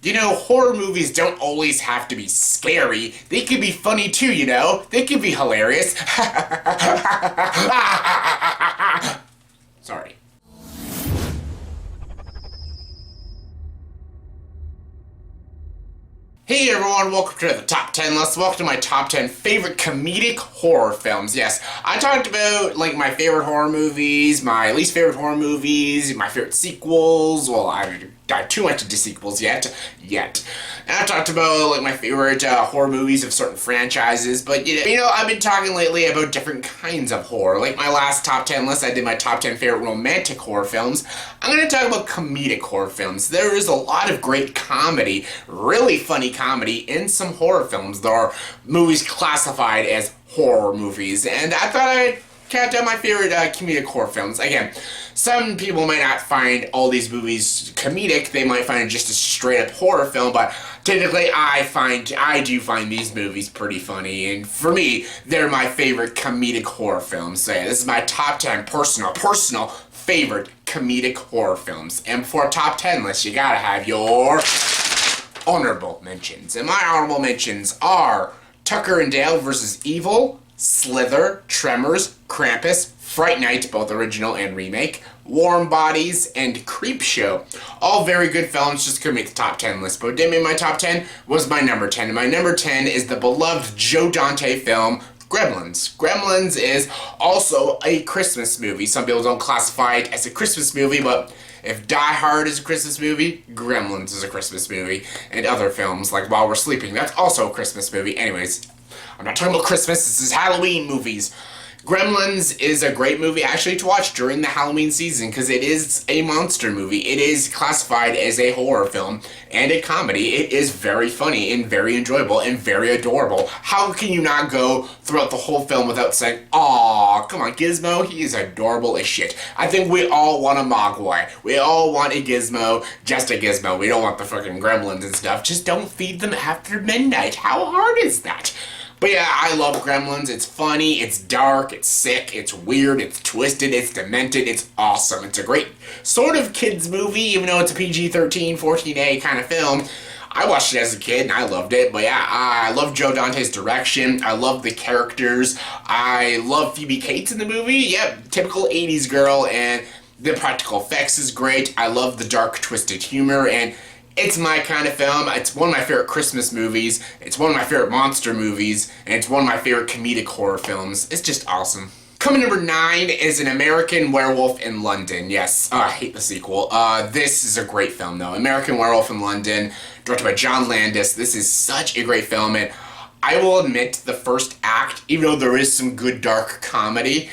You know, horror movies don't always have to be scary. They can be funny too, you know? They can be hilarious. Sorry. Hey everyone, welcome to the top 10 list. Welcome to my top 10 favorite comedic horror films. Yes, I talked about like my favorite horror movies, my least favorite horror movies, my favorite sequels. Well, I haven't dived too much into sequels yet. And I talked about like my favorite horror movies of certain franchises, but you know, I've been talking lately about different kinds of horror. Like my last top 10 list, I did my top 10 favorite romantic horror films. I'm going to talk about comedic horror films. There is a lot of great comedy, really funny comedy in some horror films. There are movies classified as horror movies, and I thought I'd count down my favorite comedic horror films. Again, some people might not find all these movies comedic, they might find it just a straight up horror film, but typically I do find these movies pretty funny, and for me, they're my favorite comedic horror films. So yeah, this is my top 10 personal favorite comedic horror films. And for a top 10 list, you gotta have your honorable mentions. And my honorable mentions are Tucker and Dale vs. Evil, Slither, Tremors, Krampus, Fright Night, both original and remake, Warm Bodies, and Creepshow. All very good films, just couldn't make the top 10 list, but what did make my top 10 was my number 10. And my number 10 is the beloved Joe Dante film, Gremlins. Gremlins is also a Christmas movie. Some people don't classify it as a Christmas movie, but if Die Hard is a Christmas movie, Gremlins is a Christmas movie. And other films like While We're Sleeping, that's also a Christmas movie. Anyways, I'm not talking about Christmas, this is Halloween movies. Gremlins is a great movie actually to watch during the Halloween season because it is a monster movie. It is classified as a horror film and a comedy. It is very funny and very enjoyable and very adorable. How can you not go throughout the whole film without saying, "Aw, come on, Gizmo, he is adorable as shit." I think we all want a Mogwai. We all want a Gizmo, just a Gizmo. We don't want the fucking Gremlins and stuff. Just don't feed them after midnight. How hard is that? But yeah, I love Gremlins. It's funny, it's dark, it's sick, it's weird, it's twisted, it's demented, it's awesome. It's a great sort of kids movie, even though it's a PG-13, 14A kind of film. I watched it as a kid and I loved it, but yeah, I love Joe Dante's direction, I love the characters, I love Phoebe Cates in the movie, yep, typical 80s girl, and the practical effects is great. I love the dark, twisted humor, and it's my kind of film. It's one of my favorite Christmas movies. It's one of my favorite monster movies. And it's one of my favorite comedic horror films. It's just awesome. Coming number 9 is An American Werewolf in London. Yes, I hate the sequel. This is a great film though. American Werewolf in London, directed by John Landis. This is such a great film, and I will admit the first act, even though there is some good dark comedy,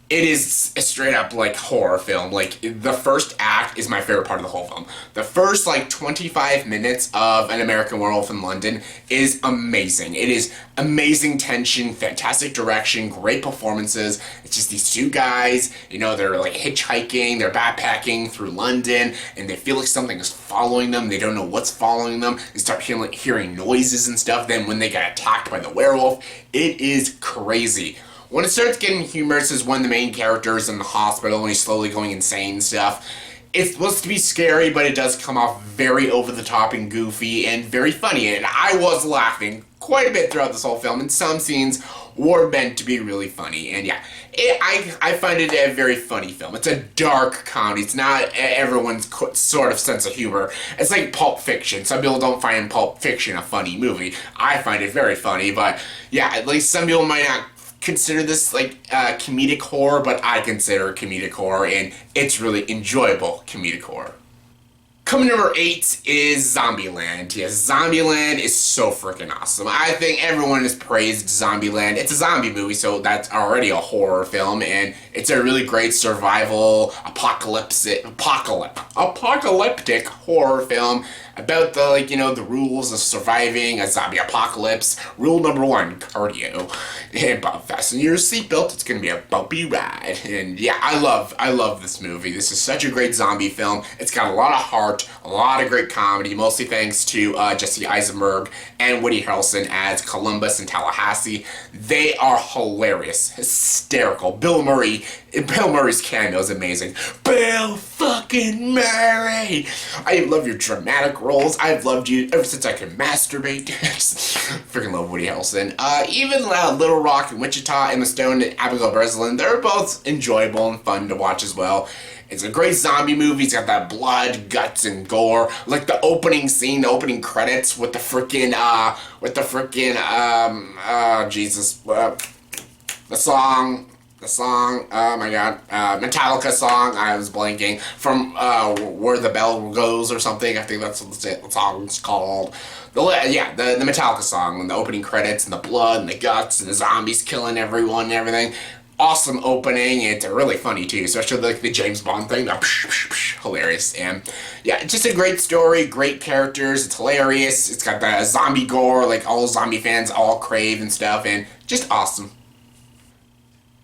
it is a straight up like horror film. Like the first act is my favorite part of the whole film. The first like 25 minutes of An American Werewolf in London is amazing. It is amazing tension, fantastic direction, great performances. It's just these two guys, you know, they're like hitchhiking, they're backpacking through London, and they feel like something is following them. They don't know what's following them. They start hearing noises and stuff. Then when they get attacked by the werewolf, it is crazy. When it starts getting humorous is when the main character is in the hospital and he's slowly going insane and stuff. It's supposed to be scary, but it does come off very over-the-top and goofy and very funny. And I was laughing quite a bit throughout this whole film, and some scenes were meant to be really funny. And yeah, I find it a very funny film. It's a dark comedy. It's not everyone's sort of sense of humor. It's like Pulp Fiction. Some people don't find Pulp Fiction a funny movie. I find it very funny, but yeah, at least some people might not consider this like comedic horror, but I consider it comedic horror, and it's really enjoyable comedic horror. Coming number 8 is Zombieland. Yes, Zombieland is so freaking awesome. I think everyone has praised Zombieland. It's a zombie movie, so that's already a horror film, and it's a really great survival, apocalyptic horror film about the, like, you know, the rules of surviving a zombie apocalypse. Rule number 1, cardio. And fasten your seatbelt, it's gonna be a bumpy ride. And yeah, I love this movie. This is such a great zombie film. It's got a lot of heart, a lot of great comedy, mostly thanks to Jesse Eisenberg and Woody Harrelson as Columbus and Tallahassee. They are hilarious, hysterical. Bill Murray's cameo is amazing. Bill fucking Murray! I love your dramatic roles. I've loved you ever since I could masturbate. Freaking love Woody Harrelson. Even Little Rock and Wichita, Emma Stone and Abigail Breslin, they're both enjoyable and fun to watch as well. It's a great zombie movie. It's got that blood, guts, and gore. Like the opening scene, the opening credits with the freaking, the song, oh my god, Metallica song, I was blanking, from Where the Bell Goes or something, I think that's what the song's called. The Metallica song, and the opening credits, and the blood, and the guts, and the zombies killing everyone and everything. Awesome opening. It's really funny too, especially like the James Bond thing. Hilarious. And yeah, just a great story, great characters. It's hilarious. It's got the zombie gore, like all zombie fans all crave and stuff, and just awesome.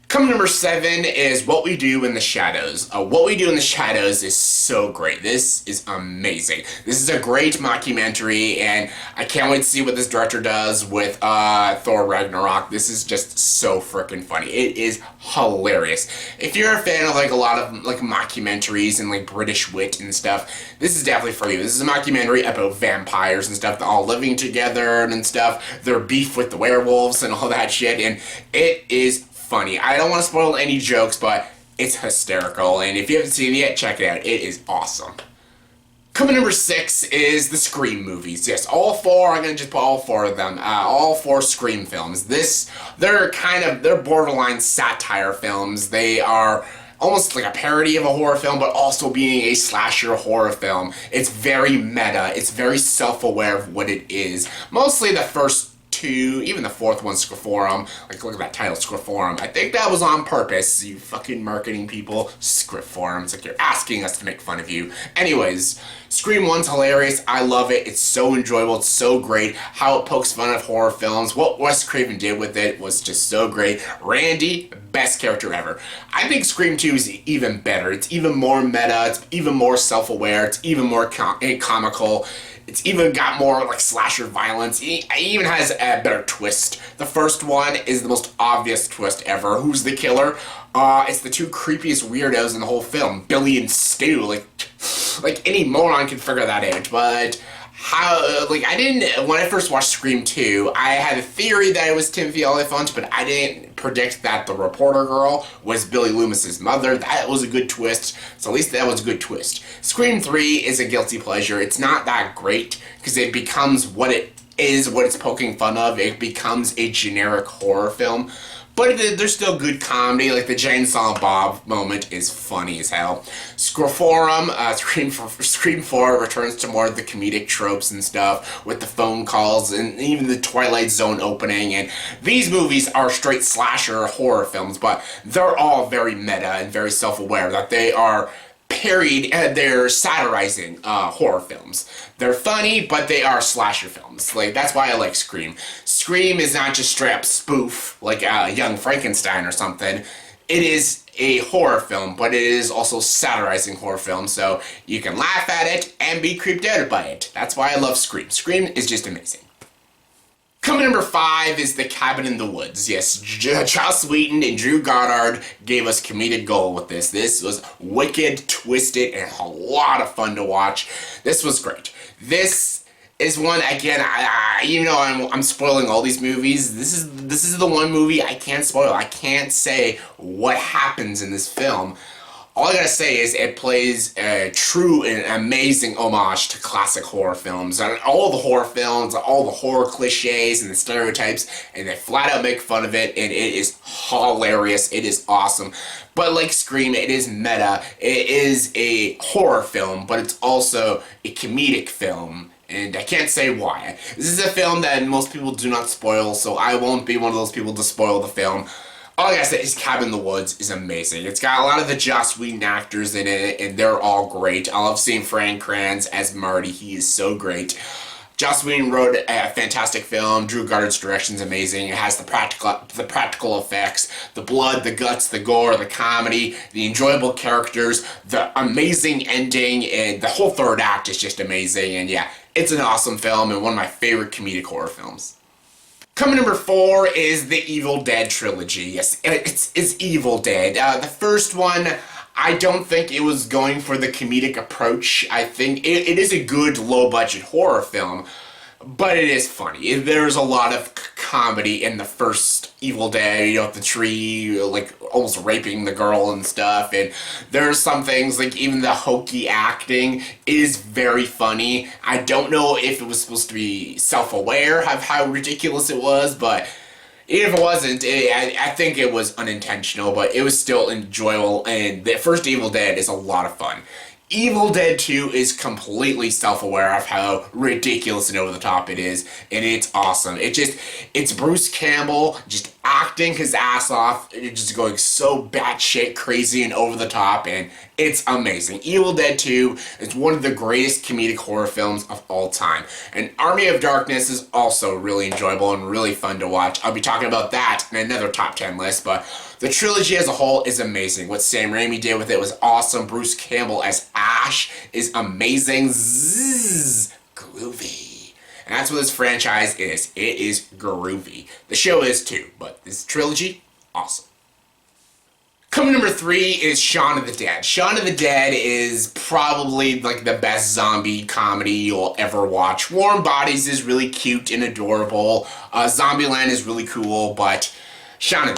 Coming number 7 is What We Do in the Shadows. What We Do in the Shadows is so great. This is amazing. This is a great mockumentary, and I can't wait to see what this director does with Thor Ragnarok. This is just so freaking funny. It is hilarious. If you're a fan of like a lot of like mockumentaries and like British wit and stuff, this is definitely for you. This is a mockumentary about vampires and stuff, all living together and stuff, their beef with the werewolves and all that shit, and it is funny. I don't want to spoil any jokes, but it's hysterical, and if you haven't seen it yet, check it out. It is awesome. Coming number 6 is the Scream movies. Yes, all 4. I'm gonna just put all 4 of them. All 4 Scream films. They're borderline satire films. They are almost like a parody of a horror film, but also being a slasher horror film. It's very meta. It's very self-aware of what it is. Mostly the first 2, even the 4th one, Scriptorum. Like, look at that title, Scriptorum. I think that was on purpose, you fucking marketing people. Scriptorum. It's like you're asking us to make fun of you. Anyways, Scream 1's hilarious. I love it. It's so enjoyable. It's so great. How it pokes fun at horror films. What Wes Craven did with it was just so great. Randy, best character ever. I think Scream 2 is even better. It's even more meta. It's even more self-aware. It's even more comical. It's even got more like slasher violence. It even has a better twist. The first one is the most obvious twist ever. Who's the killer? It's the 2 creepiest weirdos in the whole film, Billy and Stu. Like any moron can figure that out. But when I first watched Scream 2, I had a theory that it was Timothy Olyphant, but I didn't predict that the reporter girl was Billy Loomis's mother. That was a good twist, so at least that was a good twist. Scream 3 is a guilty pleasure. It's not that great, because it becomes what it is, what it's poking fun of. It becomes a generic horror film. But there's still good comedy, like the Jane Silent Bob moment is funny as hell. Scriptorum, Scream 4 returns to more of the comedic tropes and stuff, with the phone calls and even the Twilight Zone opening, and these movies are straight slasher horror films, but they're all very meta and very self-aware, that they are parodied, they're satirizing horror films. They're funny, but they are slasher films. Like, that's why I like Scream. Scream is not just straight up spoof, like Young Frankenstein or something. It is a horror film, but it is also satirizing horror film, so you can laugh at it and be creeped out by it. That's why I love Scream. Scream is just amazing. Coming number 5 is The Cabin in the Woods. Yes, Joss Whedon and Drew Goddard gave us comedic gold with this. This was wicked, twisted, and a lot of fun to watch. This was great. This is one, again, even though I'm spoiling all these movies, this is the one movie I can't spoil. I can't say what happens in this film. All I gotta say is it plays a true and amazing homage to classic horror films. And all the horror films, all the horror cliches and the stereotypes, and they flat out make fun of it, and it is hilarious. It is awesome. But like Scream, it is meta. It is a horror film, but it's also a comedic film. And I can't say why. This is a film that most people do not spoil, so I won't be one of those people to spoil the film. All I gotta say is Cabin in the Woods is amazing. It's got a lot of the Joss Whedon actors in it, and they're all great. I love seeing Frank Kranz as Marty. He is so great. Joss Whedon wrote a fantastic film. Drew Goddard's direction is amazing. It has the practical effects, the blood, the guts, the gore, the comedy, the enjoyable characters, the amazing ending, and the whole third act is just amazing. And yeah, it's an awesome film and one of my favorite comedic horror films. Coming number 4 is the Evil Dead trilogy. Yes, it's Evil Dead. The first one, I don't think it was going for the comedic approach. I think it is a good low-budget horror film, but it is funny. There's a lot of comedy in the first Evil Dead, you know, the tree, like, almost raping the girl and stuff, and there's some things, like, even the hokey acting is very funny. I don't know if it was supposed to be self-aware of how ridiculous it was, but even if it wasn't, I think it was unintentional, but it was still enjoyable, and the first Evil Dead is a lot of fun. Evil Dead 2 is completely self-aware of how ridiculous and over the top it is, and it's awesome. It's Bruce Campbell just acting his ass off, just going so batshit crazy and over the top, and it's amazing. Evil Dead 2 is one of the greatest comedic horror films of all time. And Army of Darkness is also really enjoyable and really fun to watch. I'll be talking about that in another top 10 list, but the trilogy as a whole is amazing. What Sam Raimi did with it was awesome. Bruce Campbell as Ash is amazing. Zzz, groovy. And that's what this franchise is. It is groovy. The show is too, but this trilogy, awesome. Coming number 3 is Shaun of the Dead. Shaun of the Dead is probably like the best zombie comedy you'll ever watch. Warm Bodies is really cute and adorable. Zombieland is really cool, but Shaun of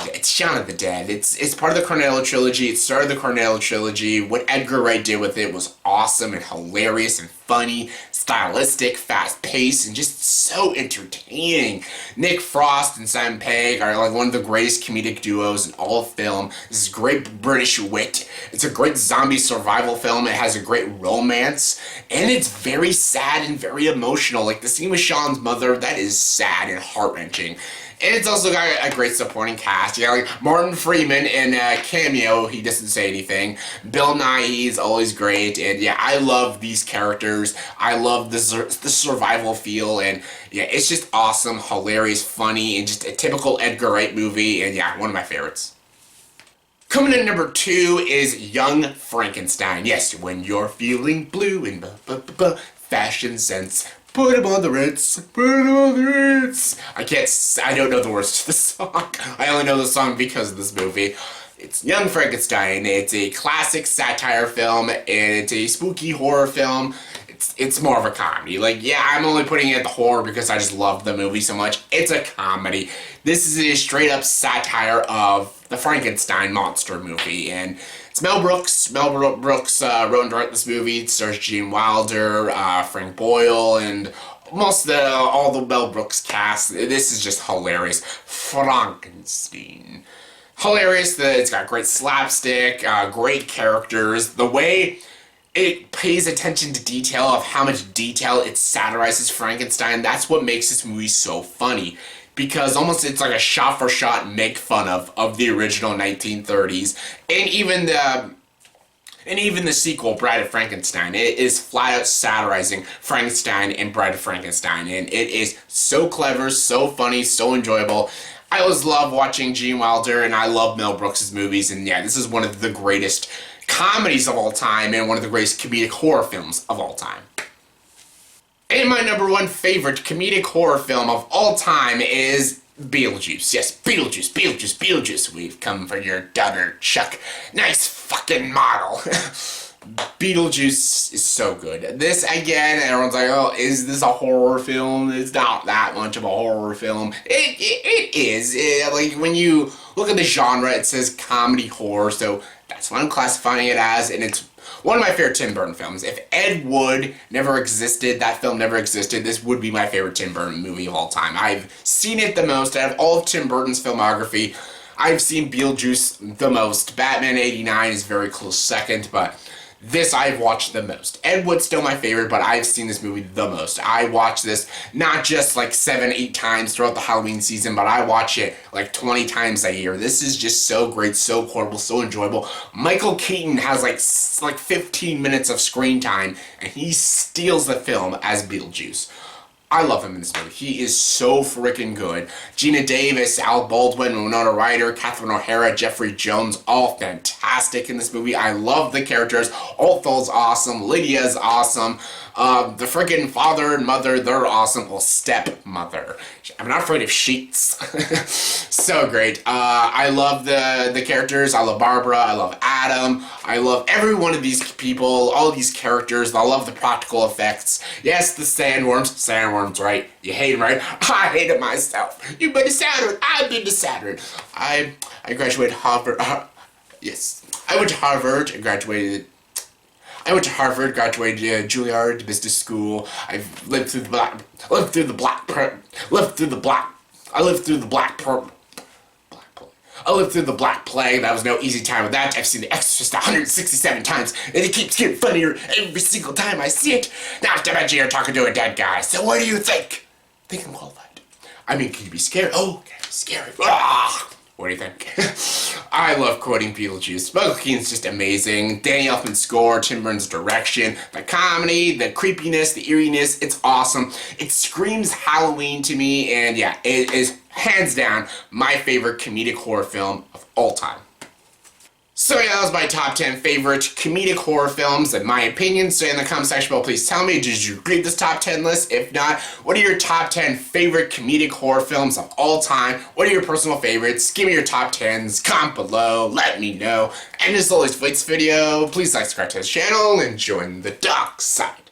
the Dead. It's part of the Cornetto trilogy. It started the Cornetto trilogy. What Edgar Wright did with it was awesome and hilarious and funny, stylistic, fast-paced, and just so entertaining. Nick Frost and Simon Pegg are like one of the greatest comedic duos in all of film. This is great British wit. It's a great zombie survival film. It has a great romance, and it's very sad and very emotional. Like the scene with Shaun's mother, that is sad and heart-wrenching. And it's also got a great supporting cast. You got like Martin Freeman in a cameo. He doesn't say anything. Bill Nighy is always great. And yeah, I love these characters. I love the survival feel. And yeah, it's just awesome, hilarious, funny, and just a typical Edgar Wright movie. And yeah, one of my favorites. Coming in number 2 is Young Frankenstein. Yes, when you're feeling blue and fashion sense. Put him on the Ritz. Put him on the Ritz. I don't know the words to the song. I only know the song because of this movie. It's Young Frankenstein. It's a classic satire film, and it's a spooky horror film. It's more of a comedy. Like, yeah, I'm only putting it at the horror because I just love the movie so much. It's a comedy. This is a straight-up satire of the Frankenstein monster movie, and it's Mel Brooks. Mel Brooks wrote and directed this movie. It stars Gene Wilder, Frank Boyle, and all the Mel Brooks cast. This is just hilarious. Frankenstein. Hilarious. It's got great slapstick, great characters. The way it pays attention to detail of how much detail it satirizes Frankenstein, that's what makes this movie so funny. Because almost it's like a shot-for-shot make fun of the original 1930s. And even the sequel, Bride of Frankenstein, it is flat out satirizing Frankenstein and Bride of Frankenstein. And it is so clever, so funny, so enjoyable. I always love watching Gene Wilder, and I love Mel Brooks' movies. And yeah, this is one of the greatest comedies of all time and one of the greatest comedic horror films of all time. And my number 1 favorite comedic horror film of all time is Beetlejuice. Yes, Beetlejuice. We've come for your daughter, Chuck. Nice fucking model. Beetlejuice is so good. This, again, everyone's like, oh, is this a horror film? It's not that much of a horror film. It is. Like, when you look at the genre, it says comedy horror, so that's what I'm classifying it as, and it's one of my favorite Tim Burton films. If Ed Wood never existed, that film never existed, this would be my favorite Tim Burton movie of all time. I've seen it the most. Out of all of Tim Burton's filmography, I've seen Beetlejuice the most. Batman '89 is very close second, but this I've watched the most. Ed Wood's still my favorite, but I've seen this movie the most. I watch this not just like 7-8 times throughout the Halloween season, but I watch it like 20 times a year. This is just so great, so quotable, so enjoyable. Michael Keaton has like 15 minutes of screen time, and he steals the film as Beetlejuice. I love him in this movie. He is so freaking good. Gina Davis, Alec Baldwin, Winona Ryder, Catherine O'Hara, Jeffrey Jones, all fantastic in this movie. I love the characters. Olthol's awesome. Lydia's awesome. The freaking father and mother, they're awesome. Well, stepmother. I'm not afraid of sheets. So great. I love the characters. I love Barbara. I love Adam. I love every one of these people, all of these characters. I love the practical effects. Yes, the sandworms. Sandworms, right? You hate them, right? I hate it myself. You've been to Saturn. I've been to Saturn. I graduated Harvard. Yes. I went to Harvard and graduated. I went to Harvard, graduated Juilliard Business School. I've lived through the black. I lived through the black plague. That was no easy time with that. I've seen The Exorcist 167 times, and it keeps getting funnier every single time I see it. Not to mention you're talking to a dead guy. So what do you think? Think I'm qualified. I mean, can you be scared? Oh, can you be scary? Ah! What do you think? I love quoting Beetlejuice. Michael Keaton's just amazing. Danny Elfman's score, Tim Burton's direction, the comedy, the creepiness, the eeriness, it's awesome. It screams Halloween to me, and yeah, it is hands down my favorite comedic horror film of all time. So yeah, that was my top 10 favorite comedic horror films in my opinion. So in the comment section below, please tell me, did you agree with this top 10 list? If not, what are your top 10 favorite comedic horror films of all time? What are your personal favorites? Give me your top 10s, comment below, let me know. And as always for this video, please like, subscribe to this channel, and join the dark side.